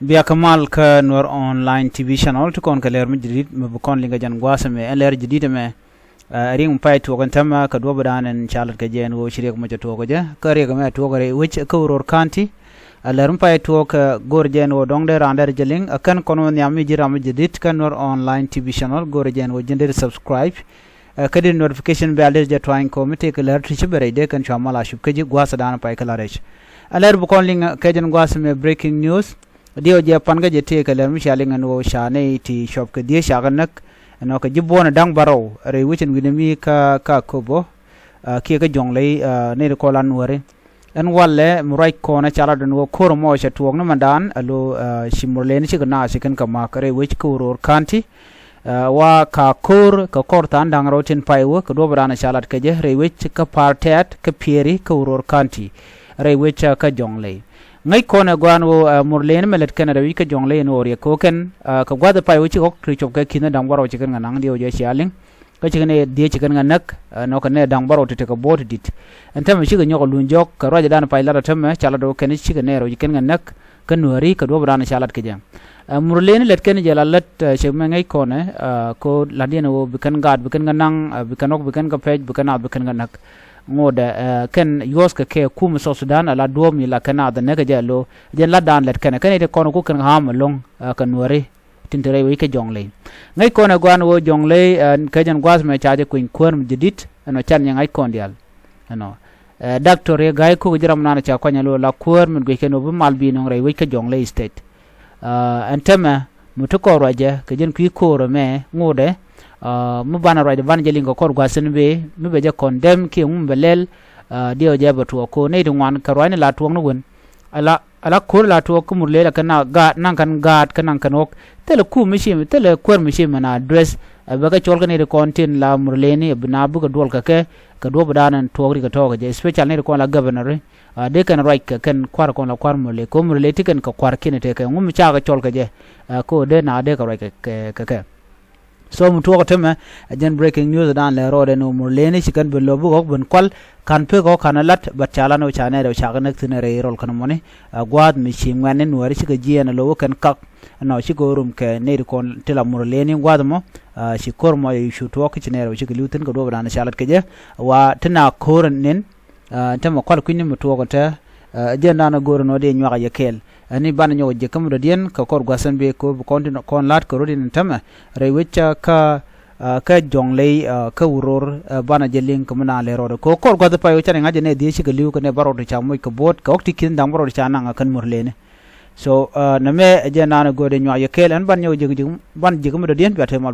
Bia kamal kɛNuer online TV channel to kon kaler mjidid mbukon linga jan gwasa me ler jidid me ring pai to kan tama ka do badan en chalat ka jen wo shirek mo to ko ja kare ga me to gore which ka uror kanti ler pai to ka gor jen wo dongde rander jeling akan kono nyami jira mjidid kɛNuer online TV channel gor jen wo jender subscribe kadi notification bell je trying ko mete ka ler triche bere de kan chamala shub ka ji gwasa dan pai ka laresh ler bukon linga ka jen gwasa me breaking news dio je panga je te kaler mi shaling no shane ti shop ke die shaganak no ka jibona dang baro re wichin winemi ka kobo ki ka jonglei ne ko lan wore en walle murai ko na chala don wo kor mo sha tuog no mandan alo shimurlen shi na shi kan ka ma kare wich ko ror kanti wa ka kor tan dang rotin paiwo ka do brana shalat ke je re wich ka partet ka pieri ka ror kanti re wich ka jonglei ngai kona gwano murlen melet kanada wi ka jongle no ore ko ken ka gwada pai wuci ko krichop ka kina dang baro chikan ngang dio je shaling ka chikane die chikan nganak no ka ne dang baro te ka bot dit entam chi ga nyoko lunjok ka roja dan pai lara tamme chala do ken chikan ne ro chikan nganak ka nuari ka do brana shalat ke jam murlen let ken jalalat chema ngai kona ko ladien wo bikan gad bikan ngang bikanok bikan ka page bikan ab bikan nganak ngoda ken yos ka ke kum so Sudan ala domi la Canada ne ka jalo jen la dan let ken ken de kono ku ken ham long ka nuari tintere wi ke jongle ngai kona gwan wo jongle ka jan gwas me chaje kuin kwerm jidit no chan ngai kondial no doctor e gai ku jiram nana cha kwanya lo la kwerm go ken no mal bi no re wi ke jongle state antema mutuko roje ka jen ku ko ro me ngode mubana roide van jelingo kor gwasen be mbe je condemn ki belel dio je batu ko ne dingwan karwane la tuong no wen ala kor la to ko murle la kana ga nan kan gat kan ok tele ku mishi tele kor mishi mana address baga chol ne content la murle ni bna bu ga dol ka ke ka do badanan togri ka to je special ne ko la governor de kan right ka kan kwar ko la kwar murle ko murle tiken ka kwar kine te ka ngum cha ga chol ka je ko de na de ka right ka so mu to tema ajen breaking news dan le rode no murleni chikan bello bu ok bun kwal kan pe ko kanalat bat chala no chane do chaganak tine re rol kan moni gwad mi chimwane nuari chika jiena lo kan kak no chigorum ke ne kon tela murleni gwad mo chikor mo yishu to ko chine ro chika lutin ko do dan chalat ke je wa tana koren nen tema kwal kunni mu to ko ta jenda na goro no de nywa ya kel ani ban nyo je kam do dien ka kor gwasan be ko kontin kon lat ko rodin tama re wecha ka jongle ka uror bana jeling ko mana le ro ko kor gwada payo chane ngaje ne die shi ka liu ko ne baro to chamoy ko bot ka okti kin dang baro to chana kan murlene so na me jenda na goro nywa ya kel an ban nyo je ban je kam do dien ba te mal